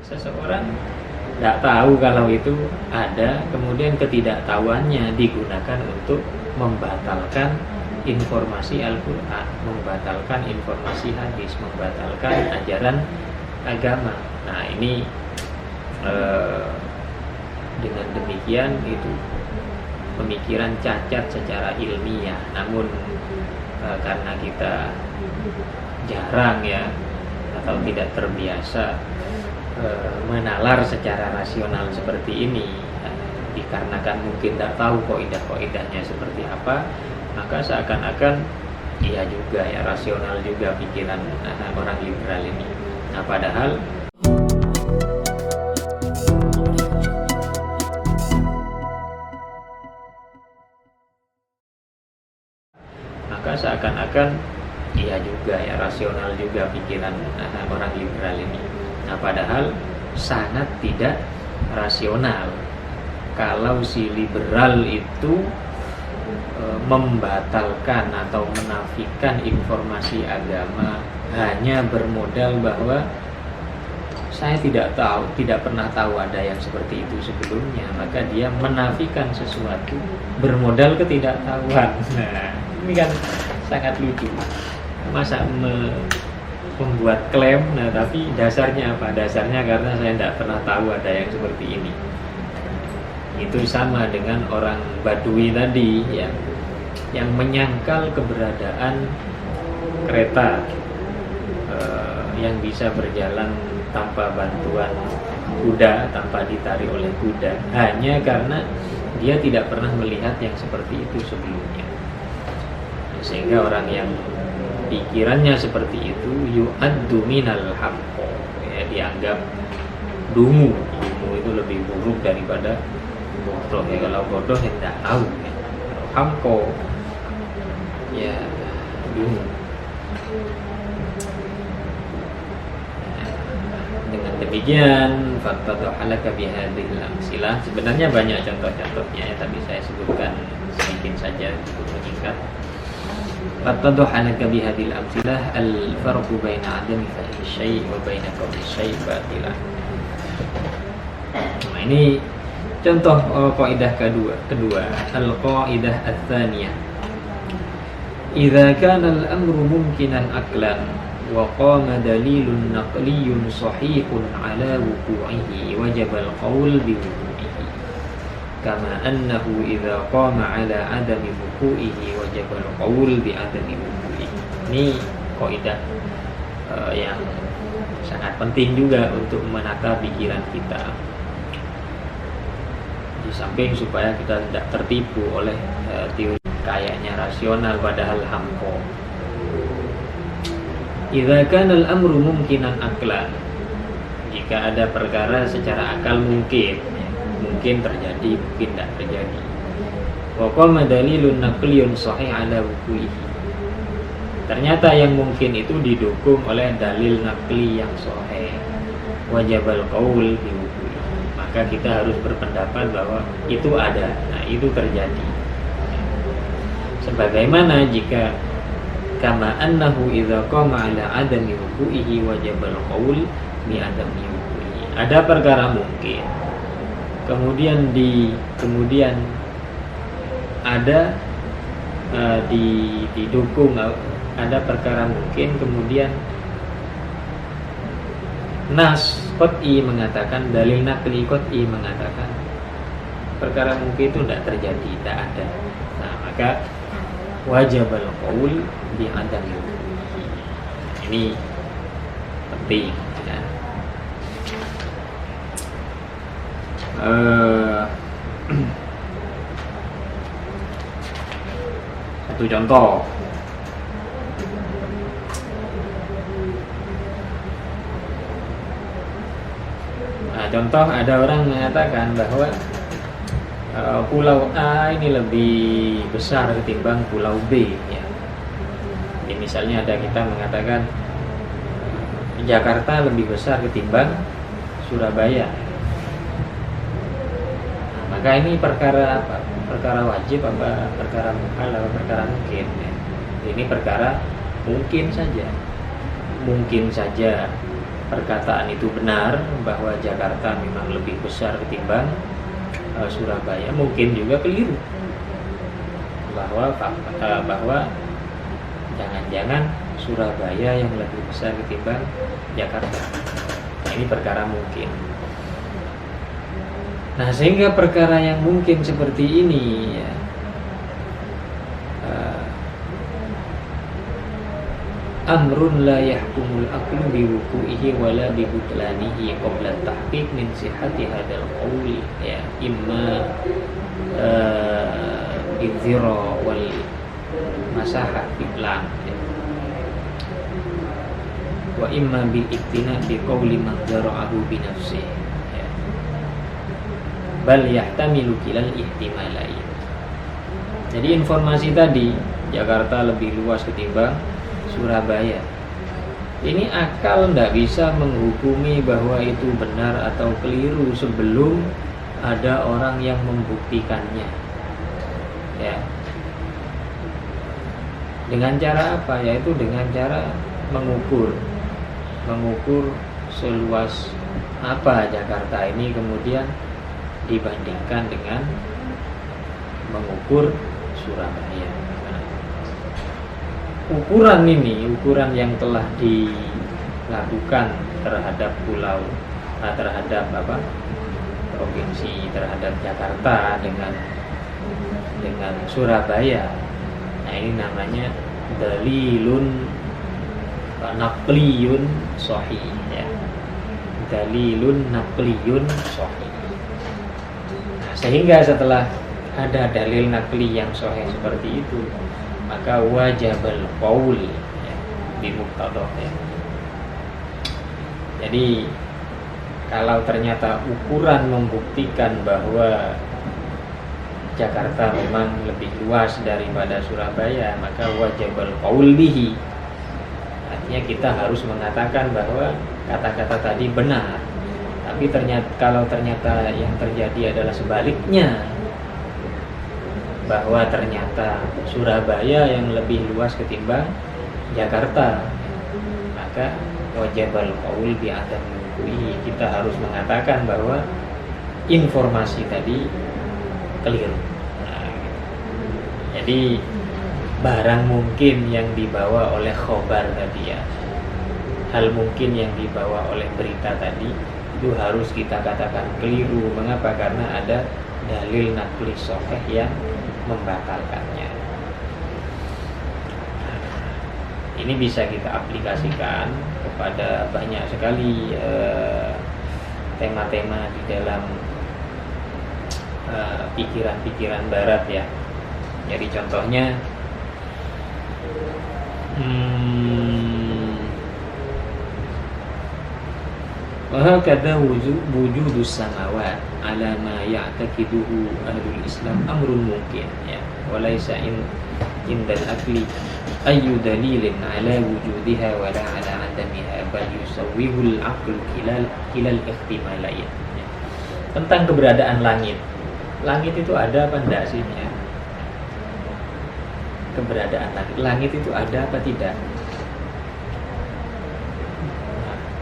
Seseorang tidak tahu kalau itu ada, kemudian ketidaktahuannya digunakan untuk membatalkan informasi Al-Quran, membatalkan informasi hadis, membatalkan ajaran agama. Nah ini dengan demikian itu pemikiran cacat secara ilmiah. Namun karena kita jarang ya atau tidak terbiasa menalar secara rasional seperti ini, dikarenakan mungkin tidak tahu kaidah-kaidahnya seperti apa, maka seakan-akan iya juga ya, rasional juga pikiran orang liberal ini. Nah padahal seakan-akan iya juga ya, rasional juga pikiran orang liberal ini. Nah padahal sangat tidak rasional kalau si liberal itu membatalkan atau menafikan informasi agama hanya bermodal bahwa saya tidak tahu, tidak pernah tahu ada yang seperti itu sebelumnya, maka dia menafikan sesuatu bermodal ketidaktahuan. Nah ini kan sangat lucu. Masa membuat klaim, nah tapi dasarnya apa? Dasarnya karena saya tidak pernah tahu ada yang seperti ini. Itu sama dengan orang Badui tadi ya, yang menyangkal keberadaan kereta yang bisa berjalan tanpa bantuan kuda, tanpa ditarik oleh kuda, hanya karena dia tidak pernah melihat yang seperti itu sebelumnya. Sehingga orang yang pikirannya seperti itu yu'addu minal hamko ya, dianggap dungu itu lebih buruk daripada bodoh ya. Kalau bodoh ya tidak tahu ya. Kalau hamko ya dungu. Dengan demikian fattadhalaka bihadhil amsilah, sebenarnya banyak contoh-contohnya ya, tapi saya sebutkan sedikit saja untuk menyingkat. fattadhalaka bihadhil amsilah al-farqu baina adami fahmi syai' wa baina qawli syai' batilah. Nah ini contoh kaidah kedua al-qaidah ats-tsaniyah, idza kana al-amru mumkinan aqlan wa qama dalilun naqliyyun sahihun ala wuqu'ihi wajaba al-qawl bi wuqu'ihi kama annahu idza qama ala adami wuqu'ihi wajaba al-qawl bi adami wuqu'ihi. Ini kaidah yang sangat penting juga untuk menata pikiran kita, di samping supaya kita tidak tertipu oleh teori kayaknya rasional padahal hamko. Idza kana al-amru mumkinan aqlan, jika ada perkara secara akal mungkin terjadi, mungkin tidak terjadi. Wa qama dalilun naqliyun sahih ala wuqu'ihi, ternyata yang mungkin itu didukung oleh dalil naqli yang sahih, wajibal qaul bi wuqu'ihi, maka kita harus berpendapat bahwa itu ada, nah itu terjadi. Sebagaimana jika kama annahu idza qama ala adami wuqu'ihi wajibal qaul bi adami wuqu'ihi, ada perkara mungkin kemudian ada didukung, ada perkara mungkin kemudian nas qat'i mengatakan, dalil naqli qat'i mengatakan perkara mungkin itu tidak terjadi, tidak ada. Nah maka wajibal qaul bi adami wuqu'ihi. Ini penting ya. Satu contoh, contoh ada orang mengatakan bahwa pulau A ini lebih besar ketimbang pulau B ya. Jadi misalnya ada kita mengatakan Jakarta lebih besar ketimbang Surabaya. Nah, maka ini perkara apa? Perkara wajib apa perkara muhal atau perkara mungkin ya? Ini perkara mungkin saja. Mungkin saja perkataan itu benar bahwa Jakarta memang lebih besar ketimbang Surabaya, mungkin juga keliru bahwa jangan-jangan Surabaya yang lebih besar ketimbang Jakarta. Nah, ini perkara mungkin. Nah, sehingga perkara yang mungkin seperti ini ya, amrun la yahkumul aqlu bi wuqu'ihi wala bi butlanihi qabla tahqiq min sihhati hadzal qauli ya, imma bidzira wal masahah bitlan ya, wa imma bil iktina bi qawli man zara'ahu bi nafsihi ya, bal yahtamilu kilal ihtimalain. Jadi informasi tadi Jakarta lebih luas ketimbang Surabaya, ini akal tidak bisa menghukumi bahwa itu benar atau keliru sebelum ada orang yang membuktikannya ya. Dengan cara apa? Yaitu dengan cara mengukur seluas apa Jakarta ini, kemudian dibandingkan dengan mengukur Surabaya. Ukuran yang telah dilakukan terhadap pulau, terhadap provinsi, terhadap Jakarta dengan Surabaya. Nah, ini namanya dalilun naqliyun sahih ya. Dalilun naqliyun sahih. Nah, sehingga setelah ada dalil naqli yang sahih seperti itu, maka wajibal qaul ya, bimuqtadah ya. Jadi kalau ternyata ukuran membuktikan bahwa Jakarta memang lebih luas daripada Surabaya, maka wajibal qaul bihi. Artinya kita harus mengatakan bahwa kata-kata tadi benar. Tapi kalau ternyata yang terjadi adalah sebaliknya, bahwa ternyata Surabaya yang lebih luas ketimbang Jakarta, maka wajibal qaul bi adam wuqu'i, kita harus mengatakan bahwa informasi tadi keliru. Nah, jadi barang mungkin yang dibawa oleh khobar tadi ya, hal mungkin yang dibawa oleh berita tadi itu harus kita katakan keliru. Mengapa? Karena ada dalil naqli sahih yang membatalkannya. Ini bisa kita aplikasikan kepada banyak sekali tema-tema di dalam pikiran-pikiran barat ya. Jadi contohnya وهكذا وجود السماوات على ما يعتقده أهل الإسلام أمر ممكن ya, وليس عند العقل أي دليل على وجودها ولا على عدمها بل يسويه العقل كلا الاحتمالين. Tentang keberadaan langit itu ada apa enggak sih ya? Keberadaan langit itu ada apa tidak?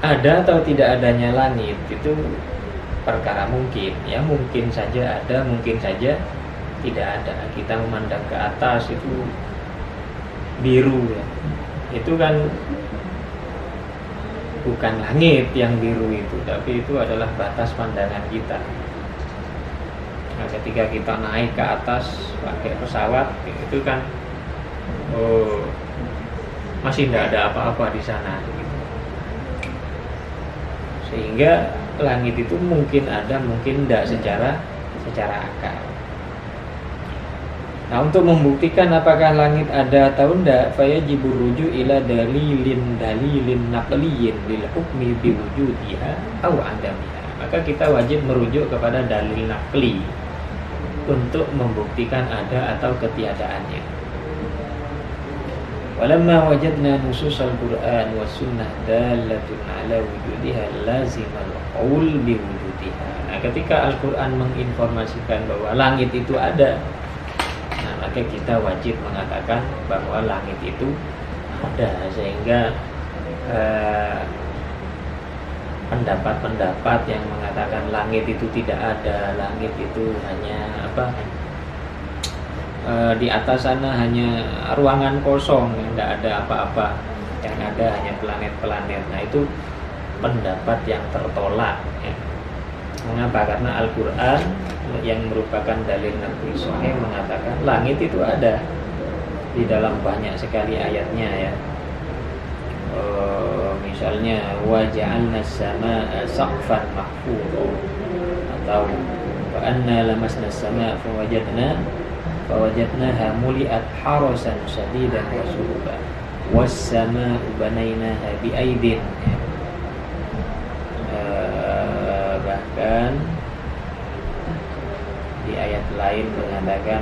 Ada atau tidak adanya langit itu perkara mungkin ya, mungkin saja ada, mungkin saja tidak ada. Kita memandang ke atas itu biru ya, itu kan bukan langit yang biru itu, tapi itu adalah batas pandangan kita. Nah, ketika kita naik ke atas pakai pesawat itu kan masih tidak ada apa-apa di sana gitu. Sehingga langit itu mungkin ada, mungkin tidak secara akal. Nah, untuk membuktikan apakah langit ada atau tidak, fayajibur ruju' ila dalilin naqliyin lil hukmi biwujudiha aw adamiha. Maka kita wajib merujuk kepada dalil naqli untuk membuktikan ada atau ketiadaannya. Walamma wajadna nusus al-Qur'an wa sunnah dalatun ala wujudiha lazimal qaul biwujudiha. Nah, ketika Al-Qur'an menginformasikan bahwa langit itu ada, nah maka kita wajib mengatakan bahwa langit itu ada, sehingga pendapat-pendapat yang mengatakan langit itu tidak ada, langit itu hanya di atas sana hanya ruangan kosong yang tidak ada apa-apa, yang ada hanya planet-planet. Nah, itu pendapat yang tertolak ya. Mengapa? Karena Al-Quran yang merupakan dalil naqli sahih mengatakan langit itu ada di dalam banyak sekali ayatnya ya. Misalnya waja'alna as-samaa'a saqfan mahfudha, atau wa anna lamasna as-samaa'a fawajadnaha muli'at harasan shadidan wa suhuba was-samaa'u banaynaha bi'aidin. Bahkan di ayat lain mengatakan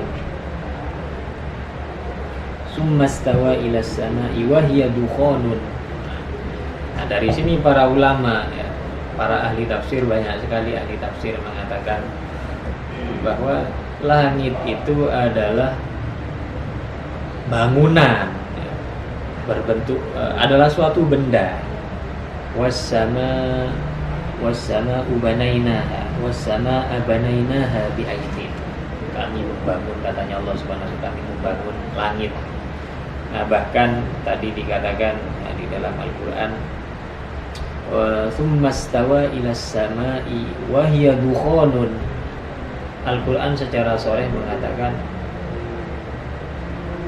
summastawa ilas sama'i wa hiya dukhanun. Nah, dari sini para ulama ya, para ahli tafsir, banyak sekali ahli tafsir mengatakan bahwa langit itu adalah bangunan ya, berbentuk adalah suatu benda. Wassama ubanainaha wassama abanainaha bi'aidin. Kami membangun, katanya Allah Subhanahu wa taala, kami membangun langit. Nah, bahkan tadi dikatakan ya, di dalam Al-Qur'an tsummastawa ilas sama'i wa hiya dukhanun. Al-Qur'an secara sharih mengatakan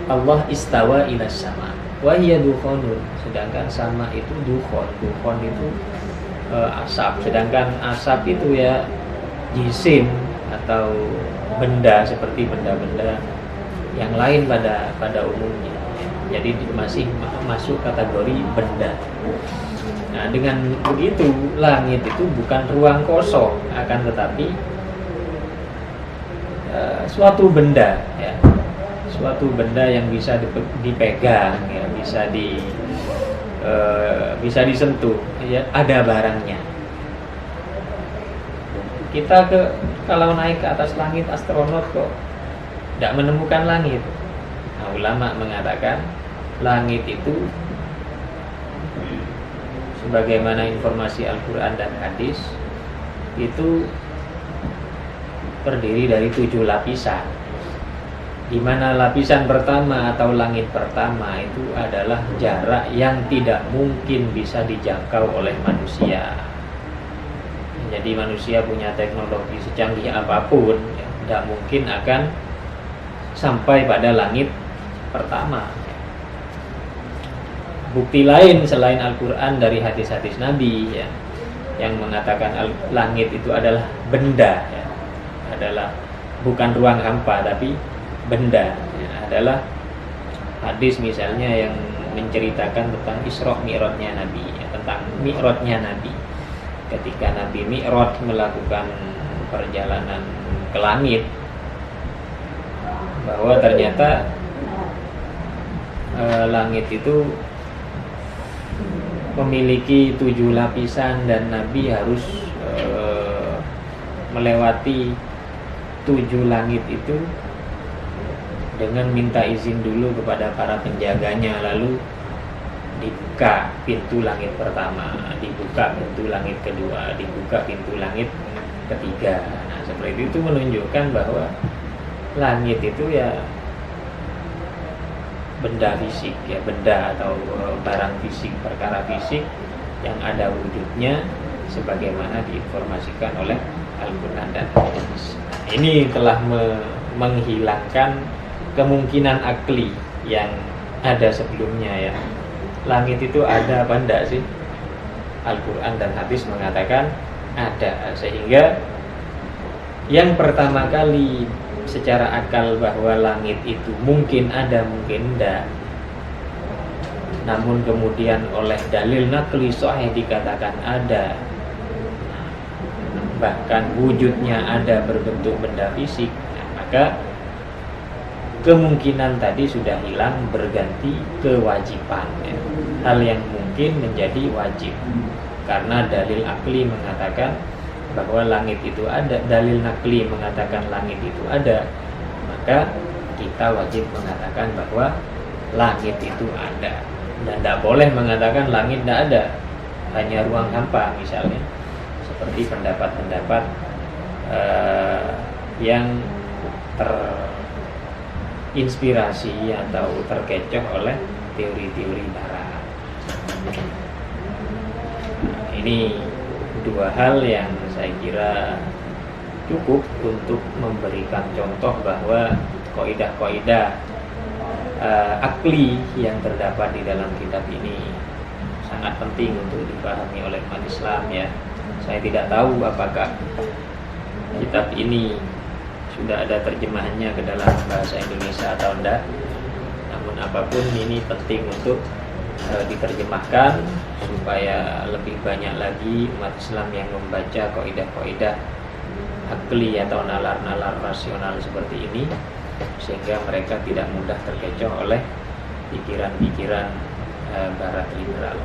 Allah istawa ilas sama wa hiya dukhanun, sedangkan sama itu dukhon. Dukhon itu asap, sedangkan asap itu ya jisim atau benda seperti benda-benda yang lain pada umumnya. Jadi masih masuk kategori benda. Nah, dengan begitu langit itu bukan ruang kosong, akan tetapi suatu benda ya. Suatu benda yang bisa dipegang ya, bisa disentuh ya, ada barangnya. Kita kalau naik ke atas langit, astronot kok tidak menemukan langit. Nah, ulama mengatakan langit itu sebagaimana informasi Al-Quran dan hadis itu terdiri dari 7 lapisan, di mana lapisan pertama atau langit pertama itu adalah jarak yang tidak mungkin bisa dijangkau oleh manusia. Jadi manusia punya teknologi secanggih apapun ya, tidak mungkin akan sampai pada langit pertama. Bukti lain selain Al-Quran dari hadis-hadis Nabi ya, yang mengatakan langit itu adalah benda ya, adalah bukan ruang hampa tapi benda ya, adalah hadis misalnya yang menceritakan tentang Isra Mi'rajnya Nabi ya, tentang Mi'rajnya Nabi. Ketika Nabi Mi'raj melakukan perjalanan ke langit, bahwa ternyata langit itu memiliki 7 lapisan dan Nabi harus melewati 7 langit itu dengan minta izin dulu kepada para penjaganya, lalu dibuka pintu langit pertama, dibuka pintu langit kedua, dibuka pintu langit ketiga. Nah, seperti itu menunjukkan bahwa langit itu ya benda fisik ya, benda atau barang fisik, perkara fisik yang ada wujudnya sebagaimana diinformasikan oleh Al-Quran dan hadis. Ini telah menghilangkan kemungkinan akli yang ada sebelumnya ya. Langit itu ada apa enggak sih? Al-Quran dan hadis mengatakan ada, sehingga yang pertama kali secara akal bahwa langit itu mungkin ada mungkin enggak, namun kemudian oleh dalil naqli sahih dikatakan ada, bahkan wujudnya ada berbentuk benda fisik, maka kemungkinan tadi sudah hilang berganti kewajiban ya. Hal yang mungkin menjadi wajib karena dalil akli mengatakan bahwa langit itu ada, dalil nakli mengatakan langit itu ada, maka kita wajib mengatakan bahwa langit itu ada, dan tidak boleh mengatakan langit tidak ada. hanya ruang hampa misalnya, seperti pendapat-pendapat yang terinspirasi atau terkecoh oleh teori-teori barat. Ini dua hal yang saya kira cukup untuk memberikan contoh bahwa kaidah-kaidah akli yang terdapat di dalam kitab ini sangat penting untuk dipahami oleh umat Islam ya. Saya tidak tahu apakah kitab ini sudah ada terjemahannya ke dalam bahasa Indonesia atau enggak. Namun apapun ini penting untuk diterjemahkan supaya lebih banyak lagi umat Islam yang membaca kaidah-kaidah akli atau nalar-nalar rasional seperti ini, sehingga mereka tidak mudah terkecoh oleh pikiran-pikiran barat liberal.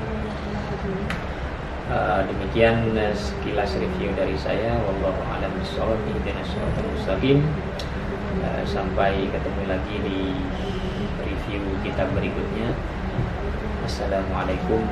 Demikian sekilas review dari saya. Wallahu a'lam bishawab. Ihdinas siratal mustaqim. Sampai ketemu lagi di review kitab berikutnya. Assalamualaikum